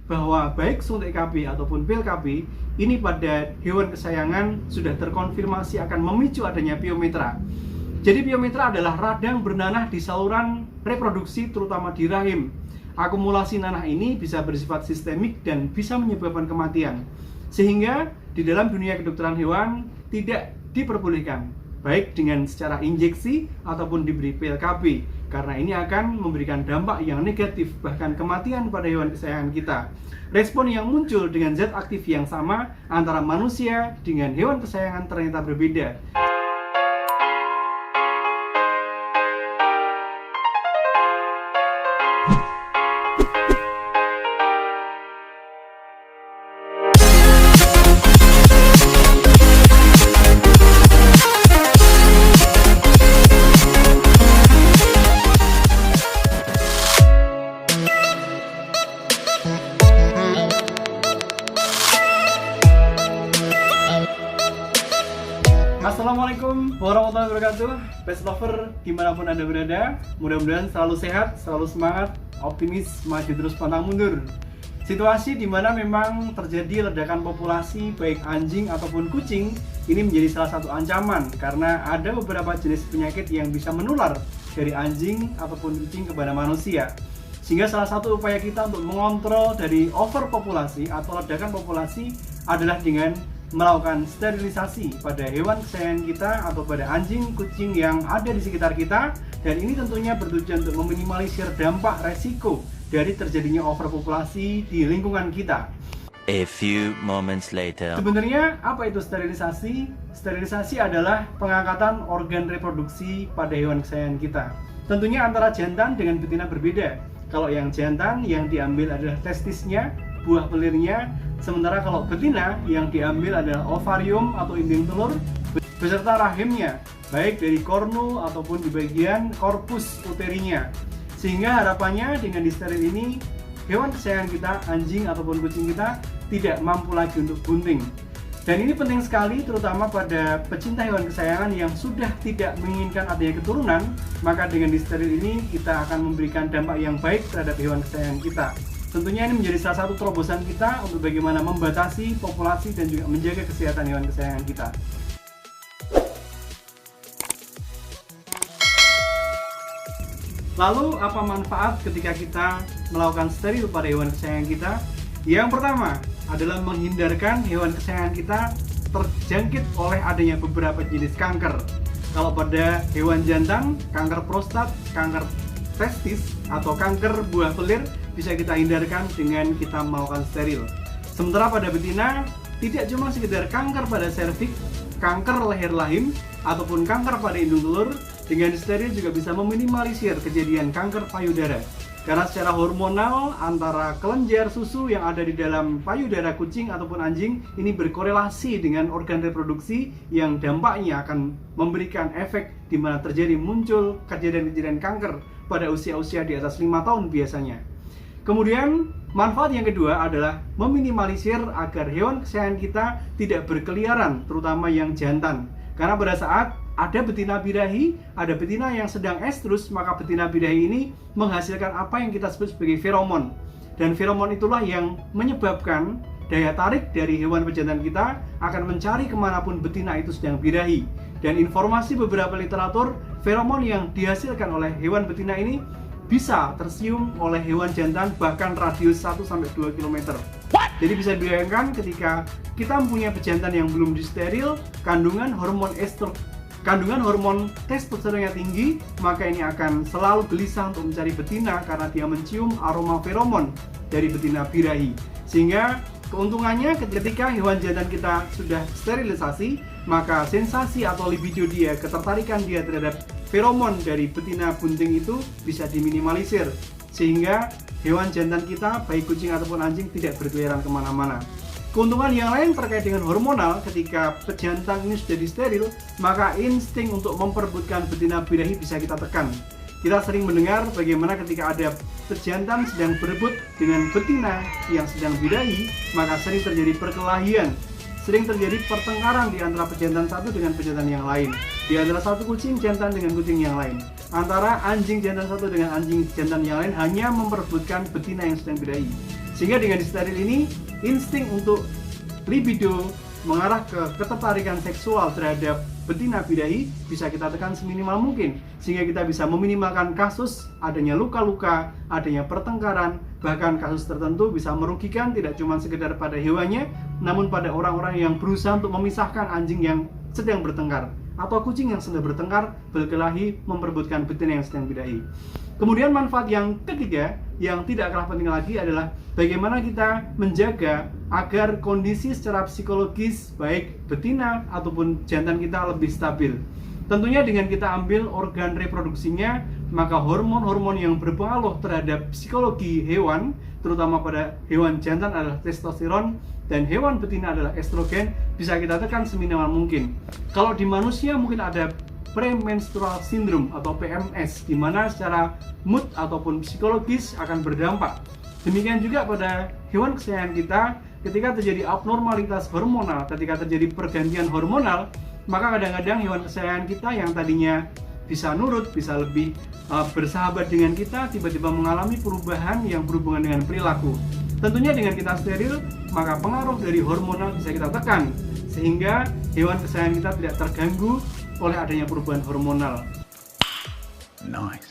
bahwa baik suntik KB ataupun pil KB ini pada hewan kesayangan sudah terkonfirmasi akan memicu adanya piometra. Jadi piometra adalah radang bernanah di saluran reproduksi terutama di rahim. Akumulasi nanah ini bisa bersifat sistemik dan bisa menyebabkan kematian. Sehingga di dalam dunia kedokteran hewan tidak diperbolehkan baik dengan secara injeksi ataupun diberi pil KB, karena ini akan memberikan dampak yang negatif, bahkan kematian pada hewan kesayangan kita. Respon yang muncul dengan zat aktif yang sama antara manusia dengan hewan kesayangan ternyata berbeda. Assalamualaikum warahmatullahi wabarakatuh, pet lover dimanapun Anda berada. Mudah-mudahan selalu sehat, selalu semangat, optimis, maju terus pantang mundur. Situasi di mana memang terjadi ledakan populasi baik anjing ataupun kucing ini menjadi salah satu ancaman, karena ada beberapa jenis penyakit yang bisa menular dari anjing ataupun kucing kepada manusia. Sehingga salah satu upaya kita untuk mengontrol dari overpopulasi atau ledakan populasi adalah dengan melakukan sterilisasi pada hewan kesayangan kita atau pada anjing, kucing yang ada di sekitar kita. Dan ini tentunya bertujuan untuk meminimalisir dampak resiko dari terjadinya overpopulasi di lingkungan kita. A few moments later. Sebenarnya apa itu sterilisasi? Sterilisasi adalah pengangkatan organ reproduksi pada hewan kesayangan kita. Tentunya antara jantan dengan betina berbeda. Kalau yang jantan yang diambil adalah testisnya, buah pelirnya, sementara kalau betina yang diambil adalah ovarium atau inding telur beserta rahimnya, baik dari kornu ataupun di bagian korpus uterinya. Sehingga harapannya dengan disteril ini hewan kesayangan kita, anjing ataupun kucing kita tidak mampu lagi untuk bunting. Dan ini penting sekali terutama pada pecinta hewan kesayangan yang sudah tidak menginginkan adanya keturunan. Maka dengan disteril ini kita akan memberikan dampak yang baik terhadap hewan kesayangan kita. Tentunya ini menjadi salah satu terobosan kita untuk bagaimana membatasi populasi dan juga menjaga kesehatan hewan kesayangan kita. Lalu apa manfaat ketika kita melakukan steril pada hewan kesayangan kita? Yang pertama adalah menghindarkan hewan kesayangan kita terjangkit oleh adanya beberapa jenis kanker. Kalau pada hewan jantan, kanker prostat, kanker testis, atau kanker buah pelir bisa kita hindarkan dengan kita melakukan steril. Sementara pada betina, tidak cuma sekedar kanker pada serviks, kanker leher rahim, ataupun kanker pada indung telur, dengan steril juga bisa meminimalisir kejadian kanker payudara. Karena secara hormonal antara kelenjar susu yang ada di dalam payudara kucing ataupun anjing ini berkorelasi dengan organ reproduksi yang dampaknya akan memberikan efek di mana terjadi muncul kejadian-kejadian kanker pada usia-usia di atas 5 tahun biasanya. Kemudian manfaat yang kedua adalah meminimalisir agar hewan kesayangan kita tidak berkeliaran, terutama yang jantan. Karena pada saat ada betina birahi, ada betina yang sedang estrus, maka betina birahi ini menghasilkan apa yang kita sebut sebagai feromon. Dan feromon itulah yang menyebabkan daya tarik dari hewan pejantan kita akan mencari kemanapun betina itu sedang birahi. Dan informasi beberapa literatur, feromon yang dihasilkan oleh hewan betina ini bisa tersium oleh hewan jantan bahkan radius 1-2 km. Jadi bisa dibayangkan ketika kita mempunyai pejantan yang belum disteril, kandungan hormon testosteronnya tinggi, maka ini akan selalu gelisah untuk mencari betina karena dia mencium aroma feromon dari betina birahi. Sehingga keuntungannya ketika hewan jantan kita sudah sterilisasi, maka sensasi atau libido dia, ketertarikan dia terhadap feromon dari betina bunting itu bisa diminimalisir. Sehingga hewan jantan kita, baik kucing ataupun anjing, tidak berkeliaran kemana-mana. Keuntungan yang lain terkait dengan hormonal, ketika pejantan ini sudah disteril, maka insting untuk memperebutkan betina birahi bisa kita tekan. Kita sering mendengar bagaimana ketika ada pejantan sedang berebut dengan betina yang sedang birahi, maka sering terjadi perkelahian, sering terjadi pertengkaran di antara pejantan satu dengan pejantan yang lain, di antara satu kucing jantan dengan kucing yang lain, antara anjing jantan satu dengan anjing jantan yang lain, hanya memperebutkan betina yang sedang birahi. Sehingga dengan disteril ini, insting untuk libido mengarah ke ketertarikan seksual terhadap betina birahi bisa kita tekan seminimal mungkin, sehingga kita bisa meminimalkan kasus adanya luka-luka, adanya pertengkaran, bahkan kasus tertentu bisa merugikan tidak cuma sekedar pada hewannya, namun pada orang-orang yang berusaha untuk memisahkan anjing yang sedang bertengkar atau kucing yang sedang bertengkar berkelahi memperebutkan betina yang sedang birahi. Kemudian manfaat yang ketiga yang tidak kalah penting lagi adalah bagaimana kita menjaga agar kondisi secara psikologis baik betina ataupun jantan kita lebih stabil. Tentunya dengan kita ambil organ reproduksinya, maka hormon-hormon yang berpengaruh terhadap psikologi hewan, terutama pada hewan jantan adalah testosteron dan hewan betina adalah estrogen, bisa kita tekan seminimal mungkin. Kalau di manusia mungkin ada premenstrual syndrome atau PMS, di mana secara mood ataupun psikologis akan berdampak. Demikian juga pada hewan kesayangan kita, ketika terjadi abnormalitas hormonal, ketika terjadi pergantian hormonal, maka kadang-kadang hewan kesayangan kita yang tadinya bisa nurut, bisa lebih bersahabat dengan kita, tiba-tiba mengalami perubahan yang berhubungan dengan perilaku. Tentunya dengan kita steril, maka pengaruh dari hormonal bisa kita tekan, sehingga hewan kesayangan kita tidak terganggu oleh adanya perubahan hormonal. Nice.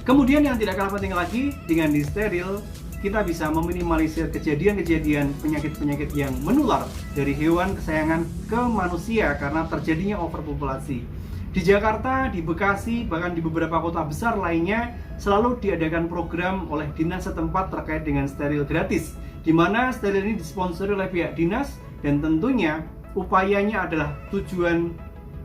Kemudian yang tidak kalah penting lagi, dengan disteril kita bisa meminimalisir kejadian-kejadian penyakit-penyakit yang menular dari hewan kesayangan ke manusia karena terjadinya overpopulasi. Di Jakarta, di Bekasi, bahkan di beberapa kota besar lainnya selalu diadakan program oleh dinas setempat terkait dengan steril gratis, di mana steril ini disponsori oleh pihak dinas dan tentunya upayanya adalah tujuan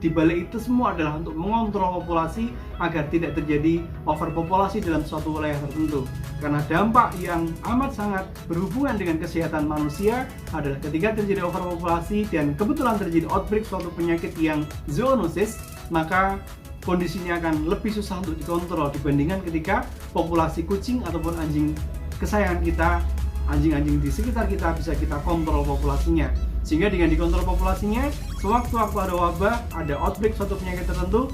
di balik itu semua adalah untuk mengontrol populasi agar tidak terjadi overpopulasi dalam suatu wilayah tertentu. Karena dampak yang amat sangat berhubungan dengan kesehatan manusia adalah ketika terjadi overpopulasi dan kebetulan terjadi outbreak suatu penyakit yang zoonosis, maka kondisinya akan lebih susah untuk dikontrol dibandingkan ketika populasi kucing ataupun anjing kesayangan kita, anjing-anjing di sekitar kita bisa kita kontrol populasinya. Sehingga dengan dikontrol populasinya, sewaktu-waktu ada wabah, ada outbreak suatu penyakit tertentu,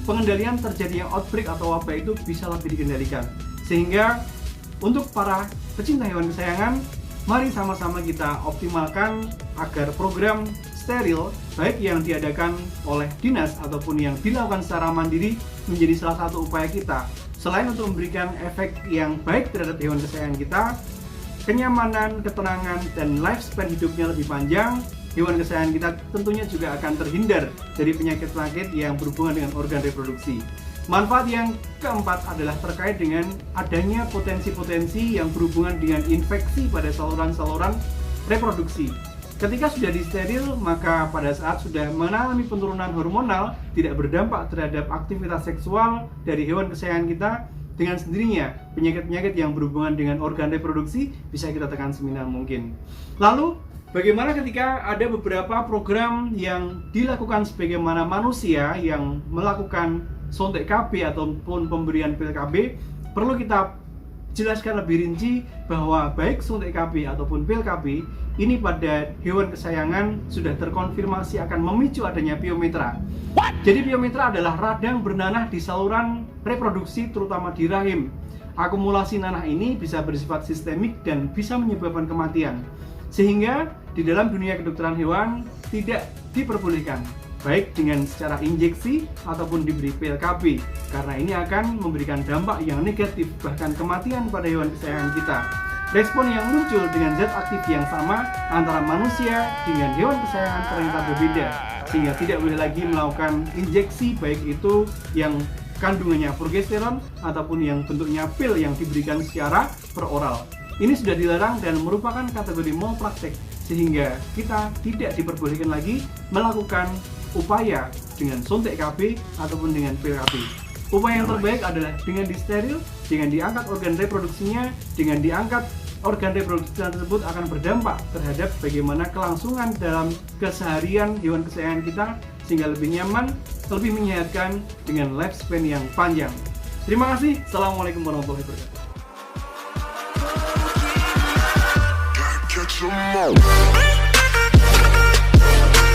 pengendalian terjadinya outbreak atau wabah itu bisa lebih dikendalikan. Sehingga untuk para pecinta hewan kesayangan, mari sama-sama kita optimalkan agar program steril baik yang diadakan oleh dinas ataupun yang dilakukan secara mandiri menjadi salah satu upaya kita. Selain untuk memberikan efek yang baik terhadap hewan kesayangan kita, kenyamanan, ketenangan, dan lifespan hidupnya lebih panjang, hewan kesayangan kita tentunya juga akan terhindar dari penyakit-penyakit yang berhubungan dengan organ reproduksi. Manfaat yang keempat adalah terkait dengan adanya potensi-potensi yang berhubungan dengan infeksi pada saluran-saluran reproduksi. Ketika sudah disteril, maka pada saat sudah mengalami penurunan hormonal, tidak berdampak terhadap aktivitas seksual dari hewan kesayangan kita, dengan sendirinya penyakit-penyakit yang berhubungan dengan organ reproduksi bisa kita tekan seminimal mungkin. Lalu bagaimana ketika ada beberapa program yang dilakukan sebagaimana manusia yang melakukan suntik KB ataupun pemberian pil KB, perlu kita jelaskan lebih rinci bahwa baik suntik KB ataupun pil KB ini pada hewan kesayangan sudah terkonfirmasi akan memicu adanya piometra. Jadi piometra adalah radang bernanah di saluran reproduksi terutama di rahim. Akumulasi nanah ini bisa bersifat sistemik dan bisa menyebabkan kematian. Sehingga di dalam dunia kedokteran hewan tidak diperbolehkan baik dengan secara injeksi ataupun diberi pil KB, karena ini akan memberikan dampak yang negatif bahkan kematian pada hewan kesayangan kita. Respon yang muncul dengan zat aktif yang sama antara manusia dengan hewan kesayangan ternyata berbeda, sehingga tidak boleh lagi melakukan injeksi baik itu yang kandungannya progesteron ataupun yang bentuknya pil yang diberikan secara peroral. Ini sudah dilarang dan merupakan kategori malpraktek, sehingga kita tidak diperbolehkan lagi melakukan upaya dengan suntik KB ataupun dengan pil KB. Upaya yang terbaik adalah dengan disteril, dengan diangkat organ reproduksinya, dengan diangkat organ reproduksi tersebut akan berdampak terhadap bagaimana kelangsungan dalam keseharian hewan kesayangan kita, sehingga lebih nyaman, lebih menyehatkan dengan lifespan yang panjang. Terima kasih. Assalamualaikum warahmatullahi wabarakatuh.